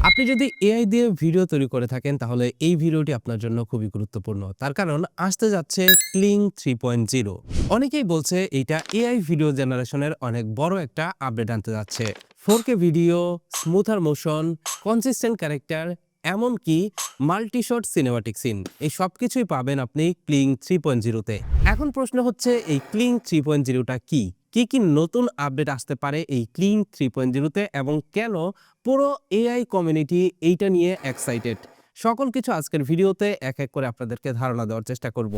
আপনি যদি এআই দিয়ে ভিডিও তৈরি করে থাকেন তাহলে এই ভিডিওটি আপনার জন্য খুবই গুরুত্বপূর্ণ। তার কারণ আসতে যাচ্ছে ক্লিং 3.0। অনেকেই বলছে এইটা এআই ভিডিও জেনারেশনের অনেক বড় একটা আপডেট আনতে যাচ্ছে। 4K video, smoother motion, consistent character, এমনকি মাল্টি শট সিনেমাটিক সিন এই সবকিছুই পাবেন আপনি ক্লিং 3.0 তে। এখন প্রশ্ন হচ্ছে এই ক্লিং 3.0 টা কি? কি নতুন আপডেট আসতে পারে এই ক্লিং 3.0 তে এবং কেন পুরো এআই কমিউনিটি এইটা নিয়ে এক্সাইটেড? সকল কিছু আজকের ভিডিওতে এক এক করে আপনাদেরকে ধারণা দেওয়ার চেষ্টা করব।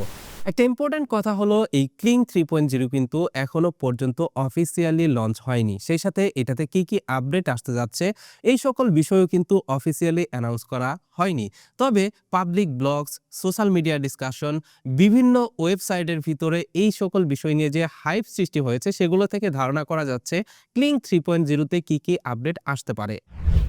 একটা ইম্পর্টেন্ট কথা হলো এই ক্লিং 3.0 কিন্তু এখনো পর্যন্ত অফিসিয়ালি লঞ্চ হয়নি। সেই সাথে এটাতে কি আপডেট আসতে যাচ্ছে এই সকল বিষয়ও কিন্তু অফিসিয়ালি অ্যানাউন্স করা হয়নি। তবে public blogs, social media discussion, বিভিন্ন ওয়েবসাইটের ভিতরে এই সকল বিষয় নিয়ে যে হাইপ সৃষ্টি হয়েছে সেগুলো থেকে ধারণা করা যাচ্ছে ক্লিং 3.0 তে কি আপডেট আসতে পারে।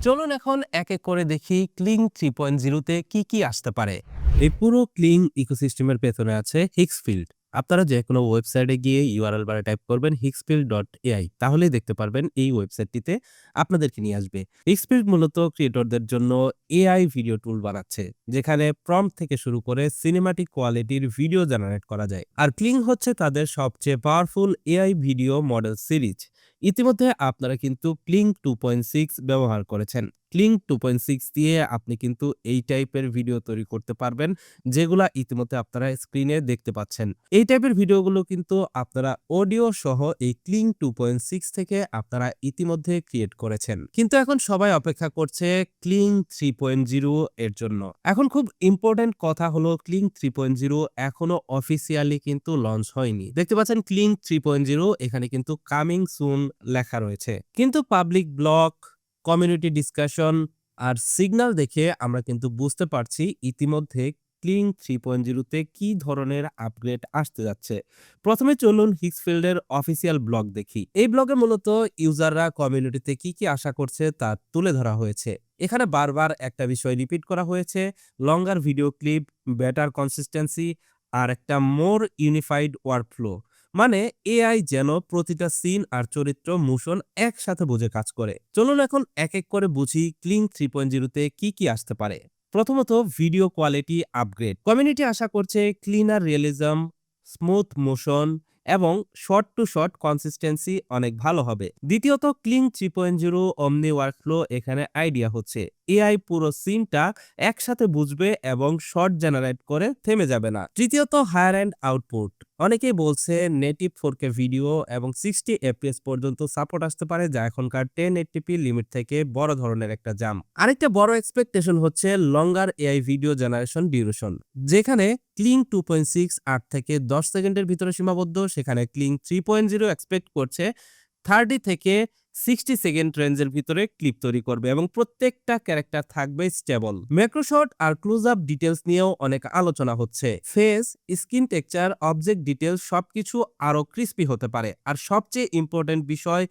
চলুন এখন এক এক করে দেখি ক্লিং 3.0 তে কি আসতে পারে। এই পুরো ক্লিং ইকোসিস্টেমের পেছনে আছে হিক্সফিল্ড। আপনারা যে কোনো ওয়েবসাইটে গিয়ে ইউআরএল বারে টাইপ করবেন hicksfield.ai, তাহলেই দেখতে পারবেন এই ওয়েবসাইটটিতে আপনাদেরকে নিয়ে আসবে। হিক্সফিল্ড মূলত ক্রিয়েটরদের জন্য এআই ভিডিও টুল বানাচ্ছে, যেখানে প্রম্পট থেকে শুরু করে সিনেমাটিক কোয়ালিটির ভিডিও জেনারেট করা যায়। আর ক্লিং হচ্ছে তাদের সবচেয়ে powerful AI video model series. ইতিমধ্যে আপনারা কিন্তু ক্লিং 2.6 ব্যবহার করেছেন। ক্লিং 2.6 দিয়ে আপনি কিন্তু এই টাইপের ভিডিও তৈরি করতে পারবেন, যেগুলা ইতিমধ্যে আপনারা স্ক্রিনে দেখতে পাচ্ছেন। এই টাইপের ভিডিওগুলো কিন্তু আপনারা অডিও সহ এই ক্লিং 2.6 থেকে আপনারা ইতিমধ্যে ক্রিয়েট করেছেন। কিন্তু এখন সবাই অপেক্ষা করছে ক্লিং 3.0 এর জন্য। এখন খুব ইম্পর্টেন্ট কথা হলো ক্লিং 3.0 এখনো অফিসিয়ালি কিন্তু লঞ্চ হয়নি। দেখতে পাচ্ছেন ক্লিং 3.0 এখানে কিন্তু কামিং সুন লেখা রয়েছে। কিন্তু পাবলিক ব্লগ, কমিউনিটি ডিসকাশন আর সিগন্যাল দেখে আমরা কিন্তু বুঝতে পারছি ইতিমধ্যে ক্লিং 3.0 তে কি ধরনের আপগ্রেড আসতে যাচ্ছে। প্রথমে চলুন হিক্সফিল্ডের অফিসিয়াল ব্লগ দেখি। এই ব্লগে মূলত ইউজাররা কমিউনিটিতে কি আশা করছে তা তুলে ধরা হয়েছে। এখানে বারবার একটা বিষয় রিপিট করা হয়েছে: লঙ্গার ভিডিও ক্লিপ, বেটার কনসিস্টেন্সি আর একটা মোর ইউনিফাইড ওয়ার্কফ্লো। মানে এআই যেন প্রতিটা সিন আর চরিত্র মোশন একসাথে বুঝে কাজ করে। চলুন এখন এক এক করে বুঝি ক্লিং 3.0 তে কি আসতে পারে। প্রথমত, ভিডিও কোয়ালিটি আপগ্রেড। কমিউনিটি আশা করছে ক্লিনার রিয়েলিজম, স্মুথ মোশন এবং শর্ট টু শর্ট কনসিস্টেন্সি অনেক ভালো হবে। দ্বিতীয়ত, ক্লিং 3.0 অমনি ওয়ার্কফ্লো এখানে আইডিয়া হচ্ছে। এআই পুরো সিনটা একসাথে বুঝবে এবং শর্ট জেনারেট করে থেমে যাবে না। তৃতীয়ত, হায়ার এন্ড আউটপুট। অনেকেই বলছে নেটিভ 4K ভিডিও এবং 60 FPS পর্যন্ত সাপোর্ট আসতে পারে, যা এখনকার 1080p লিমিট থেকে বড় ধরনের একটা জাম্প। আরেকটা বড় এক্সপেকটেশন হচ্ছে লঙ্গার এআই ভিডিও জেনারেশন ডিউরেশন। যেখানে ক্লিং 2.6 8 থেকে 10 সেকেন্ডের ভিতরে সীমাবদ্ধ, সেখানে ক্লিং 3.0 এক্সপেক্ট করছে 30 থেকে 60 সেকেন্ড রেঞ্জের ভিতরে ক্লিপ তৈরি করবে এবং প্রত্যেকটা ক্যারেক্টার থাকবে স্টেবল। ম্যাক্রোশট আর ক্লোজ আপ ডিটেলস নিয়েও অনেক আলোচনা হচ্ছে। Face, skin texture, object details সবকিছু আরো ক্রিস্পি হতে পারে। আর সবচেয়ে ইম্পর্টেন্ট বিষয়,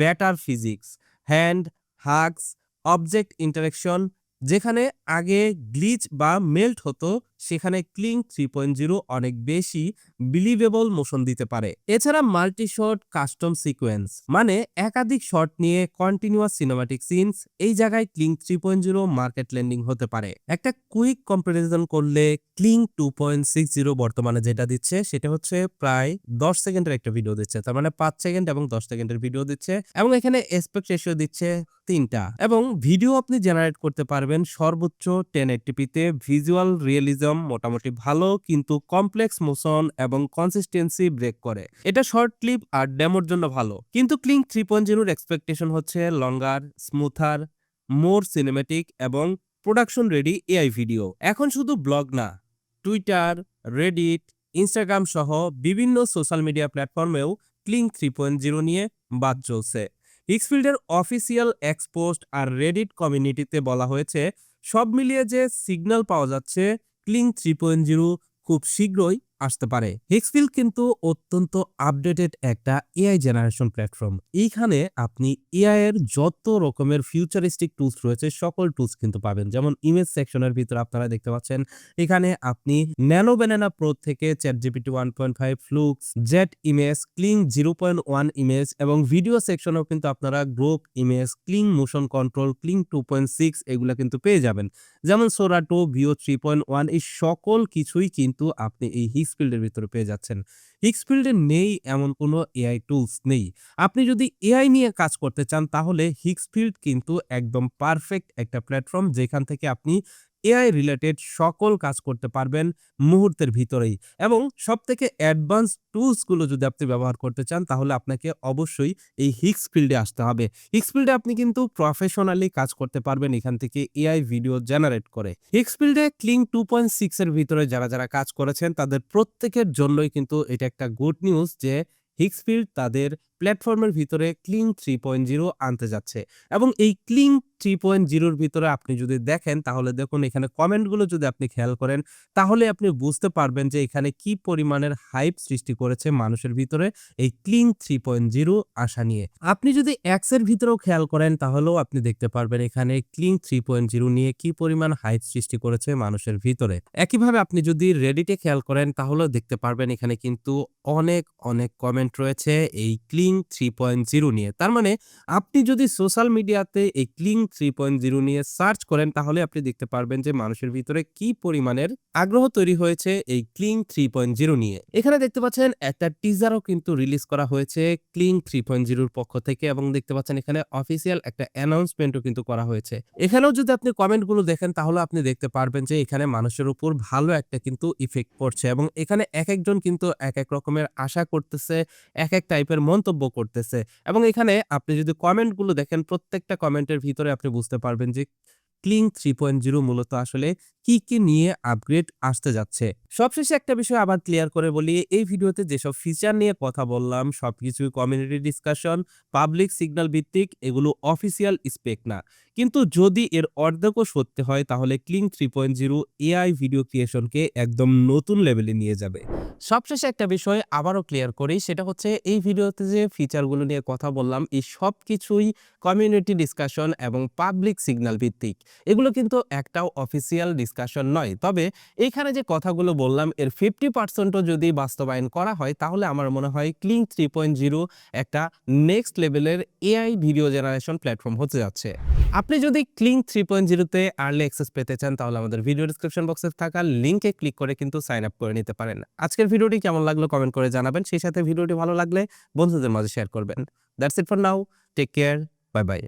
better physics, hand, hugs, object interaction. যেখানে আগে গ্লিচ বা মেল্ট হতো, সেখানে ক্লিং 3.0 অনেক বেশি বিলিভেবল মোশন দিতে পারে। এছাড়া মাল্টি শট কাস্টম সিকোয়েন্স, মানে একাধিক শট নিয়ে কন্টিনিউয়াস সিনেমাটিক সিনস, এই জায়গায় ক্লিং 3.0 মার্কেট ল্যান্ডিং হতে পারে। একটা কুইক কম্পারিজন করলে ক্লিং 2.60 বর্তমানে যেটা দিচ্ছে সেটা হচ্ছে প্রায় 10 সেকেন্ডের একটা ভিডিও দিচ্ছে। তার মানে 5 সেকেন্ড এবং 10 সেকেন্ডের ভিডিও দিচ্ছে এবং এখানে অ্যাসপেক্ট রেশিও দিচ্ছে 3টা এবং ভিডিও আপনি জেনারেট করতে পারবেন সর্বোচ্চ 1080p তে। ভিজুয়াল রিয়েলিজম মোটামুটি ভালো, কিন্তু কমপ্লেক্স মোশন এবং কনসিস্টেন্সি ব্রেক করে। এটা শর্ট ক্লিপ আর ডেমোর জন্য ভালো। কিন্তু ক্লিং 3.0 এর এক্সপেকটেশন হচ্ছে লঙ্গার, স্মুথার, মোর সিনেমেটিক এবং প্রোডাকশন রেডি এআই ভিডিও। এখন শুধু ব্লগ না, টুইটার, রেডিট, ইনস্টাগ্রাম সহ বিভিন্ন সোশ্যাল মিডিয়া প্ল্যাটফর্মেও ক্লিং 3.0 নিয়ে বাদ চলছে। হিক্সফিল্ডের অফিসিয়াল এক্সপোস্ট আর রেডিট কমিউনিটিতে বলা হয়েছে, সব মিলিয়ে যে সিগন্যাল পাওয়া যাচ্ছে ক্লিং 3.0 খুব শীঘ্রই আসতে পারে। হিক্সফিল্ড কিন্তু অত্যন্ত আপডেটেড একটা এআই জেনারেশন প্ল্যাটফর্ম। এইখানে আপনি এআই এর যত রকমের ফিউচারিস্টিক টুলস রয়েছে সকল টুলস কিন্তু পাবেন। যেমন ইমেজ সেকশনের ভিতরে আপনারা দেখতে পাচ্ছেন এখানে আপনি ন্যানো ব্যানানা প্রো থেকে ChatGPT 1.5, Flux, jet image, Kling 0.1 image এবং ভিডিও সেকশনেও কিন্তু আপনারা Grok image, Kling motion control, Kling 2.6 এগুলা কিন্তু পেয়ে যাবেন। যেমন সোরা 2, ভিও 3.1 এই সকল কিছুই কিন্তু আপনি এই হিক্সফিল্ড এর ভিতরে পেয়ে যাচ্ছেন। হিক্সফিল্ড এ নেই এমন কোনো এআই টুলস নেই। আপনি যদি এআই নিয়ে কাজ করতে চান তাহলে হিক্সফিল্ড কিন্তু একদম পারফেক্ট একটা প্ল্যাটফর্ম যেখান থেকে আপনি এআই রিলেটেড সকল কাজ করতে পারবেন মুহূর্তের ভিতরেই। এবং সবথেকে অ্যাডভান্স টুলস গুলো যদি আপনি ব্যবহার করতে চান তাহলে আপনাকে অবশ্যই এই হিক্সফিল্ড এ আসতে হবে। হিক্সফিল্ড এ আপনি কিন্তু প্রফেশনালি কাজ করতে পারবেন এখান থেকে এআই ভিডিও জেনারেট করে। হিক্সফিল্ড এ ক্লিং 2.6 এর ভিতরে যারা কাজ করেছেন তাদের প্রত্যেকের জন্যই কিন্তু এটা একটা গুড নিউজ যে হিক্সফিল্ড তাদের প্ল্যাটফর্মের ভিতরে ক্লিং 3.0 আনতে যাচ্ছে এবং এই ক্লিং 3.0 এর ভিতরে আপনি যদি দেখেন তাহলে দেখুন এখানে কমেন্টগুলো যদি আপনি খেয়াল করেন তাহলে আপনি বুঝতে পারবেন যে এখানে কি পরিমাণের হাইপ সৃষ্টি করেছে মানুষের ভিতরে এই ক্লিং 3.0 আসা নিয়ে। আপনি যদি এক্স এর ভিতরেও খেয়াল করেন তাহলেও আপনি দেখতে পারবেন এখানে ক্লিং 3.0 নিয়ে কি পরিমাণ হাইপ সৃষ্টি করেছে মানুষের ভিতরে। একইভাবে আপনি যদি রেডিটে খেয়াল করেন তাহলেও দেখতে পারবেন এখানে কিন্তু অনেক কমেন্ট রয়েছে এই ক্লিং 3.0 নিয়ে। তার মানে আপনি যদি সোশ্যাল মিডিয়াতে এই ক্লিং 3.0 নিয়ে সার্চ করেন তাহলে আপনি দেখতে পারবেন যে মানুষের ভিতরে কি পরিমাণের আগ্রহ তৈরি হয়েছে এই ক্লিং 3.0 নিয়ে। এখানে দেখতে পাচ্ছেন একটা টিজারও কিন্তু রিলিজ করা হয়েছে ক্লিং 3.0 এর পক্ষ থেকে এবং দেখতে পাচ্ছেন এখানে অফিসিয়াল একটা অ্যানাউন্সমেন্টও কিন্তু করা হয়েছে। এখানেও যদি আপনি কমেন্টগুলো দেখেন তাহলে আপনি দেখতে পারবেন যে এখানে মানুষের উপর ভালো একটা কিন্তু ইফেক্ট পড়ছে এবং এখানে একেকজন কিন্তু একেক রকমের আশা করতেছে, এক টাইপের মন্তব্য করতেছে এবং এখানে আপনি যদি কমেন্টগুলো দেখেন প্রত্যেকটা কমেন্টের ভিতরে আপনি বুঝতে পারবেন যে ক্লিং 3.0 মূলত আসলে কি নিয়ে আপগ্রেড আসতে যাচ্ছে। সবশেষে একটা বিষয় আবার ক্লিয়ার করে বলি, এই ভিডিওতে যেসব ফিচার নিয়ে কথা বললাম সবকিছুই কমিউনিটি ডিসকাশন, পাবলিক সিগন্যাল ভিত্তিক, এগুলো অফিসিয়াল স্পেক না। কিন্তু যদি এর অর্ধেকও সত্যি হয় তাহলে ক্লিং 3.0 এআই ভিডিও ক্রিয়েশনকে একদম নতুন লেভেলে নিয়ে যাবে। সবশেষে একটা বিষয় আবারও ক্লিয়ার করি, সেটা হচ্ছে এই ভিডিওতে যে ফিচারগুলো নিয়ে কথা বললাম এই সবকিছুই কমিউনিটি ডিসকাশন এবং পাবলিক সিগন্যাল ভিত্তিক। এগুলো কিন্তু একটাও অফিসিয়াল ডিসকাশন নয়। তবে এইখানে যে কথাগুলো বললাম এর 50% যদি বাস্তবায়ন করা হয় তাহলে আমার মনে হয় ক্লিং 3.0 একটা নেক্সট লেভেলের এআই ভিডিও জেনারেশন প্ল্যাটফর্ম হতে যাচ্ছে। আপনি যদি ক্লিং 3.0 তে আর্লি অ্যাক্সেস পেতে চান তাহলে আমাদের ভিডিও ডেসক্রিপশন বক্সে থাকা লিংকে ক্লিক করে কিন্তু সাইন আপ করে নিতে পারেন। আজকের ভিডিওটি কেমন লাগলো কমেন্ট করে জানাবেন, সেই সাথে ভিডিওটি ভালো লাগলে বন্ধুদের মাঝে শেয়ার করবেন। That's it for now, take care, bye by.